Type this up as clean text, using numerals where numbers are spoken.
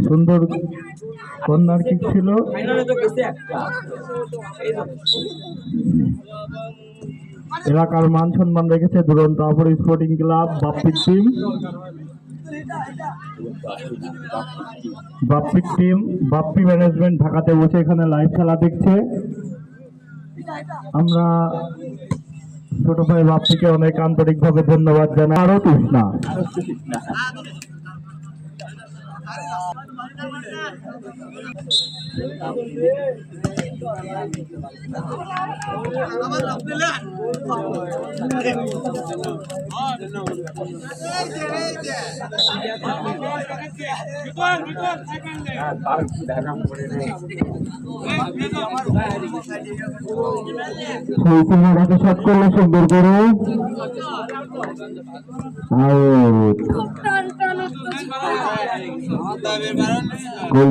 সুন্দর corner kick ছিল। এলাকার মান সম্মান রেখেছে দুরন্ত আবর স্পোর্টিং ক্লাব বাপ্পির টিম। বাপ্পি ম্যানেজমেন্ট ঢাকাতে বসে এখানে লাইভ খেলা দেখছে। আমরা ছোট ভাই বাপ্পিকে অনেক আন্তরিকভাবে ধন্যবাদ জানাই। আরো তৃষ্ণা শট করলে সুন্দর করে আউট। গোল